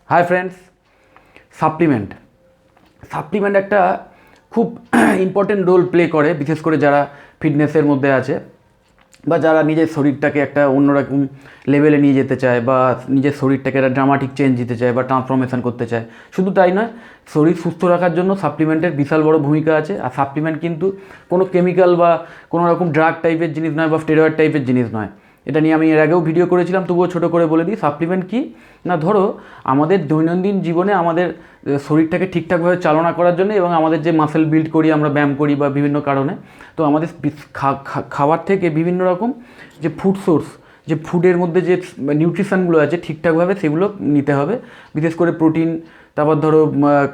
Hi friends, supplement একটা খুব important role play করে, বিশেষ করে যারা ফিটনেসের মধ্যে আছে বা যারা নিজের শরীরটাকে একটা অন্যরকম লেভেলে নিয়ে যেতে চায় বা নিজের শরীরটাকে একটা ড্রামাটিক চেঞ্জ দিতে চায় বা ট্রান্সফরমেশন করতে চায়। শুধু তাই নয়, শরীর সুস্থ রাখার জন্য সাপ্লিমেন্টের বিশাল বড় ভূমিকা আছে। আর সাপ্লিমেন্ট কিন্তু কোনো কেমিক্যাল বা কোনো রকম ড্রাগ টাইপের জিনিস নয় বা স্টেরয়েড টাইপের জিনিস নয়। এটা নিয়ে আমি এর আগেও ভিডিও করেছিলাম, তবুও ছোটো করে বলে দিই। সাপ্লিমেন্ট কি না, ধরো আমাদের দৈনন্দিন জীবনে আমাদের শরীরটাকে ঠিকঠাকভাবে চালনা করার জন্য এবং আমাদের যে মাসেল বিল্ড করি, আমরা ব্যায়াম করি বা বিভিন্ন কারণে, তো আমাদের খাবার থেকে বিভিন্ন রকম যে ফুড সোর্স, যে ফুডের মধ্যে যে নিউট্রিশনগুলো আছে ঠিকঠাকভাবে সেগুলো নিতে হবে। বিশেষ করে প্রোটিন, তারপর ধরো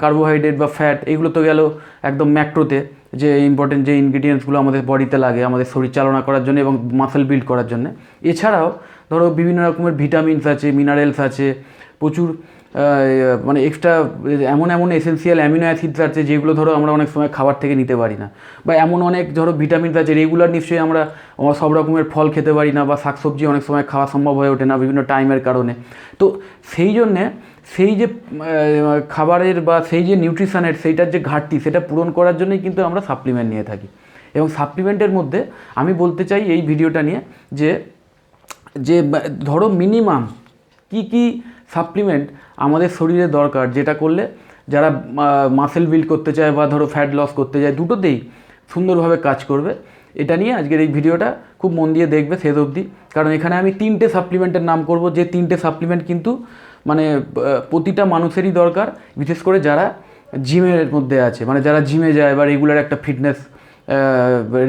কার্বোহাইড্রেট বা ফ্যাট, এগুলো তো গেল একদম ম্যাক্রোতে, যে ইম্পর্টেন্ট যে ইনগ্রিডিয়েন্টসগুলো আমাদের বডিতে লাগে আমাদের শরীর চালনা করার জন্য এবং মাসেল বিল্ড করার জন্য। এছাড়াও ধরো বিভিন্ন রকমের ভিটামিনস আছে, মিনারেলস আছে, প্রচুর মানে এক্সট্রা এমন এমন এসেন্সিয়াল অ্যামিনো অ্যাসিডস আছে যেগুলো ধরো আমরা অনেক সময় খাবার থেকে নিতে পারি না। বা এমন অনেক ধরো ভিটামিনস আছে, রেগুলার নিশ্চয়ই আমরা সব রকমের ফল খেতে পারি না বা শাকসবজি অনেক সময় খাওয়া সম্ভব হয়ে ওঠে না বিভিন্ন টাইমের কারণে। তো সেই জন্যে সেই যে খাবারের বা সেই যে নিউট্রিশনের সেইটার যে ঘাটতি, সেটা পূরণ করার জন্যই কিন্তু আমরা সাপ্লিমেন্ট নিয়ে থাকি। এবং সাপ্লিমেন্টের মধ্যে আমি বলতে চাই এই ভিডিওটা নিয়ে যে যে ধরো মিনিমাম কি কি সাপ্লিমেন্ট আমাদের শরীরে দরকার, যেটা করলে যারা মাসেল বিল্ড করতে চায় বা ধরো ফ্যাট লস করতে চায়, দুটোতেই সুন্দরভাবে কাজ করবে। এটা নিয়ে আজকের এই ভিডিওটা খুব মন দিয়ে দেখবে শেষ অবধি, কারণ এখানে আমি 3টে সাপ্লিমেন্টের নাম করব, যে 3টে সাপ্লিমেন্ট কিন্তু মানে প্রতিটা মানুষেরই দরকার, বিশেষ করে যারা জিমের মধ্যে আছে, মানে যারা জিমে যায় বা রেগুলার একটা ফিটনেস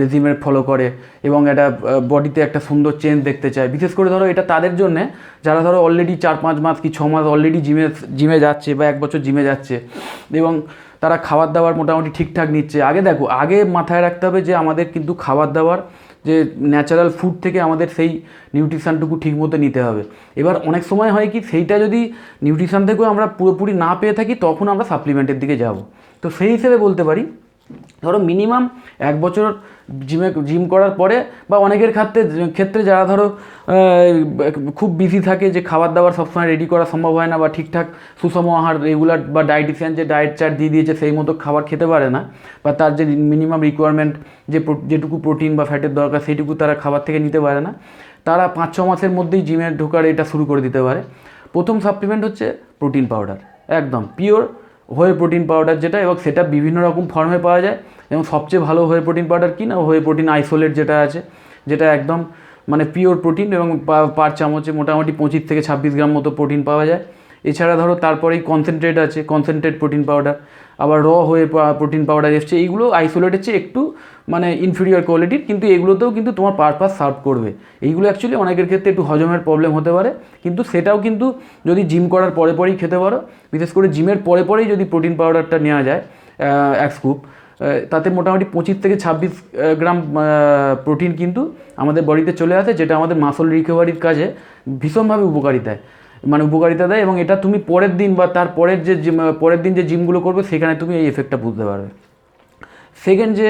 রেজিমের ফলো করে এবং একটা বডিতে একটা সুন্দর চেঞ্জ দেখতে চায়। বিশেষ করে ধরো এটা তাদের জন্যে যারা ধরো অলরেডি 4-5 মাস কি 6 মাস অলরেডি জিমে যাচ্ছে বা 1 বছর জিমে যাচ্ছে এবং তারা খাবার দাবার মোটামুটি ঠিকঠাক নিচ্ছে। আগে মাথায় রাখতে হবে যে আমাদের কিন্তু খাবার দাবার যে ন্যাচারাল ফুড থেকে আমাদের সেই নিউট্রিশানটুকু ঠিকমতো নিতে হবে। এবার অনেক সময় হয় কি, সেইটা যদি নিউট্রিশান থেকেও আমরা পুরোপুরি না পেয়ে থাকি, তখন আমরা সাপ্লিমেন্টের দিকে যাব। তো সেই হিসেবে বলতে পারি, ধরো মিনিমাম 1 বছর জিম করার পরে বা অনেকের ক্ষেত্রে যারা ধরো খুব বিজি থাকে, যে খাবার দাবার সবসময় রেডি করা সম্ভব হয় না বা ঠিকঠাক সুষম আহার রেগুলার বা ডায়েটিশিয়ান যে ডায়েট চার্ট দিয়ে দিয়েছে সেই মতো খাবার খেতে পারে না, বা তার যে মিনিমাম রিকোয়ারমেন্ট যেটুকু প্রোটিন বা ফ্যাটের দরকার সেইটুকু তারা খাবার থেকে নিতে পারে না, তারা 5-6 মাসের মধ্যেই জিমে ঢোকার এটা শুরু করে দিতে পারে। প্রথম সাপ্লিমেন্ট হচ্ছে প্রোটিন পাউডার, একদম পিওর হোয়ে প্রোটিন পাউডার যেটা, এবং সেটা বিভিন্ন রকম ফর্মে পাওয়া যায়। এবং সবচেয়ে ভালো হোয়ে প্রোটিন পাউডার কি না, হোয়ে প্রোটিন আইসোলেট যেটা আছে, যেটা একদম মানে পিওর প্রোটিন এবং পার চামচে মোটামুটি 25 থেকে 26 গ্রাম মতো প্রোটিন পাওয়া যায়। এছাড়া ধরো তারপরেই কনসেন্ট্রেট আছে, কনসেন্ট্রেট প্রোটিন পাউডার, আবার হোয়ে প্রোটিন পাউডার এসছে। এইগুলো আইসোলেটের চেয়ে একটু মানে ইনফিরিয়র কোয়ালিটির, কিন্তু এগুলোতেও কিন্তু তোমার পারপাস সার্ভ করবে। এইগুলো অ্যাকচুয়ালি অনেকের ক্ষেত্রে একটু হজমের প্রবলেম হতে পারে, কিন্তু সেটাও কিন্তু যদি জিম করার পরেই খেতে পারো, বিশেষ করে জিমের পরেই যদি প্রোটিন পাউডারটা নেওয়া যায় 1 স্কুপ, তাতে মোটামুটি 25 থেকে 26 গ্রাম প্রোটিন কিন্তু আমাদের বডিতে চলে আসে, যেটা আমাদের মাসল রিকভারির কাজে ভীষণভাবে উপকারিতা দেয়। এবং এটা তুমি পরের দিন বা তার পরের দিন যে জিমগুলো করবে সেখানে তুমি এই এফেক্টটা বুঝতে পারবে। সেকেন্ড যে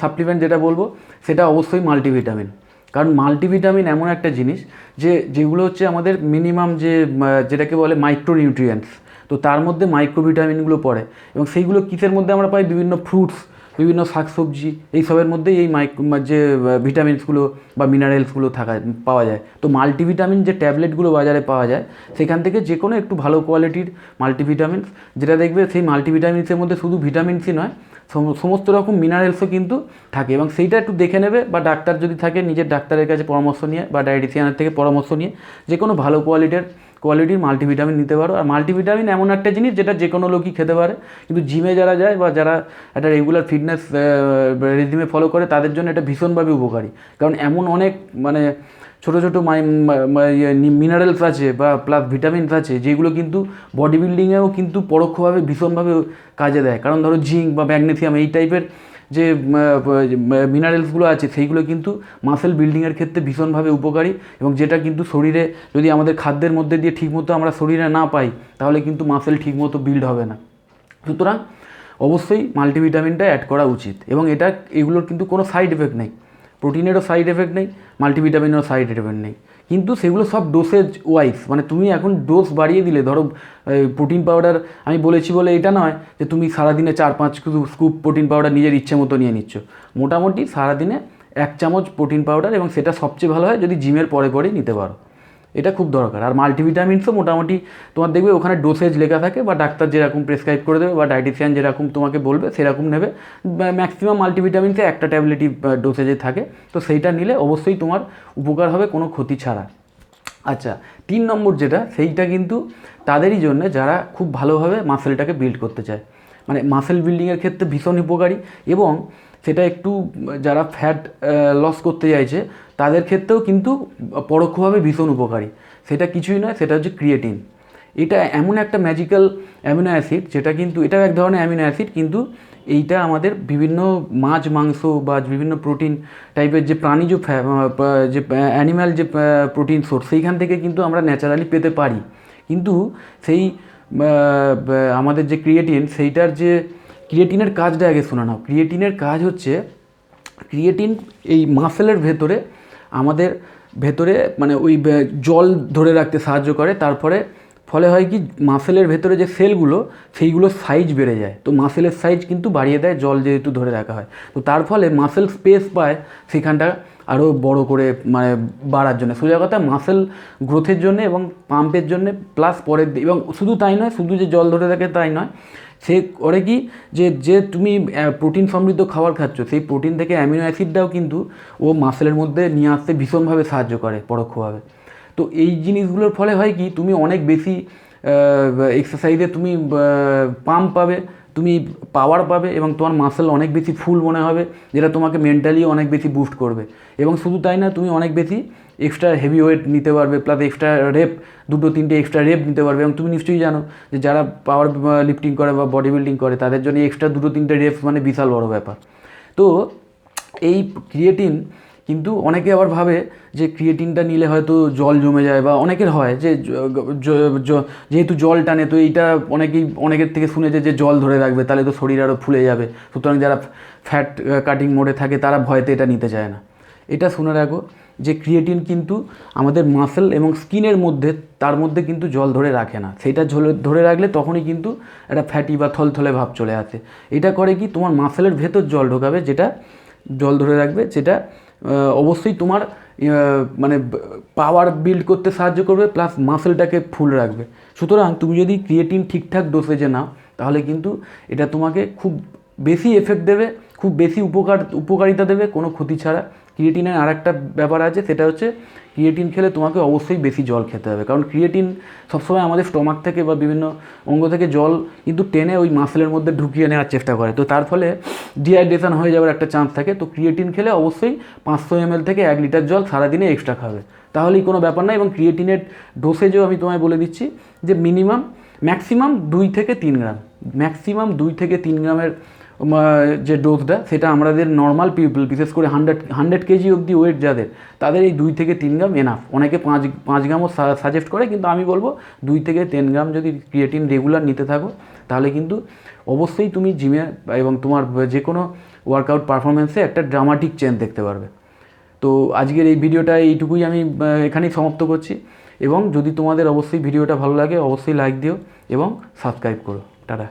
সাপ্লিমেন্ট যেটা বলবো, সেটা অবশ্যই মাল্টিভিটামিন। কারণ মাল্টিভিটামিন এমন একটা জিনিস যেগুলো হচ্ছে আমাদের মিনিমাম যেটাকে বলে মাইক্রোনিউট্রিয়েন্টস, তো তার মধ্যে মাইক্রোভিটামিনগুলো পড়ে। এবং সেইগুলো কিসের মধ্যে আমরা পাই, বিভিন্ন ফ্রুটস, বিভিন্ন শাকসবজি, এইসবের মধ্যেই এই যে ভিটামিনসগুলো বা মিনারেলসগুলো পাওয়া যায়। তো মাল্টিভিটামিন যে ট্যাবলেটগুলো বাজারে পাওয়া যায়, সেখান থেকে যে কোনো একটু ভালো কোয়ালিটির মাল্টিভিটামিনস, যেটা দেখবে সেই মাল্টিভিটামিনসের মধ্যে শুধু ভিটামিন সি নয়, সমস্ত রকম মিনারেলসও কিন্তু থাকে। এবং সেইটা একটু দেখে নেবে, বা ডাক্তার যদি থাকে নিজের ডাক্তারের কাছে পরামর্শ নিয়ে বা ডায়েটিশিয়ানের থেকে পরামর্শ নিয়ে যে কোনো ভালো কোয়ালিটির মাল্টিভিটামিন নিতে পারো। আর মাল্টিভিটামিন এমন একটা জিনিস যেটা যে কোনো লোকই খেতে পারে, কিন্তু জিমে যারা যায় বা যারা একটা রেগুলার ফিটনেস রেজিমে ফলো করে, তাদের জন্য এটা ভীষণভাবে উপকারী। কারণ এমন অনেক মানে ছোটো ছোটো মিনারেলস আছে বা প্লাস ভিটামিনস আছে, যেগুলো কিন্তু বডি বিল্ডিংয়েও কিন্তু পরোক্ষভাবে ভীষণভাবে কাজে দেয়। কারণ ধরো জিঙ্ক বা ম্যাগনেসিয়াম এই টাইপের যে মিনারেলসগুলো আছে, সেইগুলো কিন্তু মাসেল বিল্ডিংয়ের ক্ষেত্রে ভীষণভাবে উপকারী, এবং যেটা কিন্তু শরীরে যদি আমাদের খাদ্যের মধ্যে দিয়ে ঠিকমতো আমরা শরীরে না পাই, তাহলে কিন্তু মাসেল ঠিকমতো বিল্ড হবে না। সুতরাং অবশ্যই মাল্টিভিটামিনটা অ্যাড করা উচিত। এবং এগুলোর কিন্তু কোনো সাইড এফেক্ট নেই, প্রোটিনেরও সাইড এফেক্ট নেই, মাল্টিভিটামিনেরও সাইড এফেক্ট নেই, কিন্তু সেগুলো সব ডোসেজ ওয়াইজ, মানে তুমি এখন ডোজ বাড়িয়ে দিলে, ধরো প্রোটিন পাউডার আমি বলেছি বলে এটা নয় যে তুমি সারাদিনে 4-5 স্কুপ প্রোটিন পাউডার নিজের ইচ্ছে মতো নিয়ে নিচ্ছ। মোটামুটি সারাদিনে 1 চামচ প্রোটিন পাউডার, এবং সেটা সবচেয়ে ভালো হয় যদি জিমের পরে পরেই নিতে পারো, এটা খুব দরকার। আর মাল্টিভিটামিনসও মোটামুটি তোমার দেখবে ওখানে ডোসেজ লেখা থাকে, বা ডাক্তার যেরকম প্রেসক্রাইব করে দেবে বা ডায়েটিশিয়ান যেরকম তোমাকে বলবে সেরকম নেবে। ম্যাক্সিমাম মাল্টিভিটামিনসে একটা ট্যাবলেটই ডোসেজে থাকে, তো সেইটা নিলে অবশ্যই তোমার উপকার হবে কোনো ক্ষতি ছাড়া। আচ্ছা, 3 নম্বর যেটা, সেইটা কিন্তু তাদেরই জন্য যারা খুব ভালোভাবে মাসেলটাকে বিল্ড করতে চায়, মানে মাসেল বিল্ডিংয়ের ক্ষেত্রে ভীষণ উপকারী, এবং সেটা একটু যারা ফ্যাট লস করতে চাইছে তাদের ক্ষেত্রেও কিন্তু পরোক্ষভাবে ভীষণ উপকারী। সেটা কিছুই নয়, সেটা হচ্ছে ক্রিয়েটিন। এটা এমন একটা ম্যাজিক্যাল অ্যামিনো অ্যাসিড, যেটা কিন্তু এটাও এক ধরনের অ্যামিনো অ্যাসিড, কিন্তু এইটা আমাদের বিভিন্ন মাছ মাংস বা বিভিন্ন প্রোটিন টাইপের যে প্রাণীজ যে অ্যানিম্যাল যে প্রোটিন সোর্স, সেইখান থেকে কিন্তু আমরা ন্যাচারালি পেতে পারি। কিন্তু সেই আমাদের যে ক্রিয়েটিন, সেইটার যে ক্রিয়েটিনের কাজটা আগে শোনা নাও। ক্রিয়েটিনের কাজ হচ্ছে, ক্রিয়েটিন এই মাসেলের ভেতরে আমাদের ভেতরে মানে ওই জল ধরে রাখতে সাহায্য করে। তারপরে ফলে হয় কি, মাসেলের ভেতরে যে সেলগুলো সেইগুলোর সাইজ বেড়ে যায়, তো মাসেলের সাইজ কিন্তু বাড়িয়ে দেয় জল যেহেতু ধরে রাখা হয়। তো তার ফলে মাসেল স্পেস পায় সেখানটা আরও বড় করে মানে বাড়ার জন্য, সোজা কথা মাসেল গ্রোথের জন্য এবং পাম্পের জন্য, প্লাস পরের এবং শুধু তাই নয়, শুধু যে জল ধরে রাখে তাই নয়, সে করে কি যে তুমি প্রোটিন সমৃদ্ধ খাবার খাচ্ছ, সেই প্রোটিন থেকে অ্যামিনো অ্যাসিডটাও কিন্তু ও মাসেলের মধ্যে নিয়ে আসতে ভীষণভাবে সাহায্য করে পরোক্ষভাবে। তো এই জিনিসগুলোর ফলে হয় কি, তুমি অনেক বেশি এক্সারসাইজে তুমি পাম্প পাবে, তুমি পাওয়ার পাবে, এবং তোমার মাসেল অনেক বেশি ফুল মনে হবে, যেটা তোমাকে মেন্টালি অনেক বেশি বুস্ট করবে। এবং শুধু তাই না, তুমি অনেক বেশি এক্সট্রা হেভি ওয়েট নিতে পারবে, প্লাস এক্সট্রা রেপ 2-3টে এক্সট্রা রেপ নিতে পারবে। এবং তুমি নিশ্চয়ই জানো যে যারা পাওয়ার লিফটিং করে বা বডি বিল্ডিং করে, তাদের জন্য এক্সট্রা 2-3টে রেপস মানে বিশাল বড় ব্যাপার। তো এই ক্রিয়েটিন কিন্তু অনেকে আবার ভাবে যে ক্রিয়েটিনটা নিলে হয়তো জল জমে যায়, বা অনেকের হয় যে যেহেতু জল টানে, তো এইটা অনেকের থেকে শুনেছে যে জল ধরে রাখবে, তাহলে তো শরীর আরও ফুলে যাবে। সুতরাং যারা ফ্যাট কাটিং মোডে থাকে তারা ভয়তে এটা নিতে চায় না। এটা শুনে রাখো যে ক্রিয়েটিন কিন্তু আমাদের মাসেল এবং স্কিনের মধ্যে, তার মধ্যে কিন্তু জল ধরে রাখে না। সেইটা ধরে রাখলে তখনই কিন্তু একটা ফ্যাটি বা থলথলে ভাব চলে আসে। এটা করে কি, তোমার মাসেলের ভেতর জল ঢোকাবে, যেটা জল ধরে রাখবে, যেটা অবশ্যই তোমার মানে পাওয়ার বিল্ড করতে সাহায্য করবে, প্লাস মাসেলটাকে ফুল রাখবে। সুতরাং তুমি যদি ক্রিয়েটিন ঠিকঠাক ডোসেজে নাও, তাহলে কিন্তু এটা তোমাকে খুব বেশি এফেক্ট দেবে, খুব বেশি উপকারিতা দেবে কোনো ক্ষতি ছাড়া। ক্রিয়েটিনের আর একটা ব্যাপার আছে, সেটা হচ্ছে ক্রিয়েটিন খেলে তোমাকে অবশ্যই বেশি জল খেতে হবে, কারণ ক্রিয়েটিন সবসময় আমাদের স্টমাক থেকে বা বিভিন্ন অঙ্গ থেকে জল কিন্তু টেনে ওই মাসেলের মধ্যে ঢুকিয়ে নেওয়ার চেষ্টা করে। তো তার ফলে ডিহাইড্রেশন হয়ে যাওয়ার একটা চান্স থাকে। তো ক্রিয়েটিন খেলে অবশ্যই 500 ml থেকে 1 লিটার জল সারাদিনে এক্সট্রা খাবে, তাহলেই কোনো ব্যাপার না। এবং ক্রিয়েটিনের ডোসেজও আমি তোমায় বলে দিচ্ছি যে ম্যাক্সিমাম 2 থেকে 3 গ্রাম, ম্যাক্সিমাম 2 থেকে 3 গ্রামের যে ডোজটা, সেটা আমাদের নর্মাল পিপল, বিশেষ করে 100 কেজি অবধি ওয়েট যাদের, তাদের এই 2 থেকে 3 গ্রাম এনাফ। অনেকে 5 গ্রামও সাজেস্ট করে, কিন্তু আমি বলবো 2 থেকে 3 গ্রাম যদি ক্রিয়েটিন রেগুলার নিতে থাকো, তাহলে কিন্তু অবশ্যই তুমি জিমে এবং তোমার যে কোনো ওয়ার্কআউট পারফরমেন্সে একটা ড্রামাটিক চেঞ্জ দেখতে পারবে। তো আজকের এই ভিডিওটা এইটুকুই আমি এখানেই সমাপ্ত করছি। এবং যদি তোমাদের অবশ্যই ভিডিওটা ভালো লাগে, অবশ্যই লাইক দিও এবং সাবস্ক্রাইব করো। টাটা।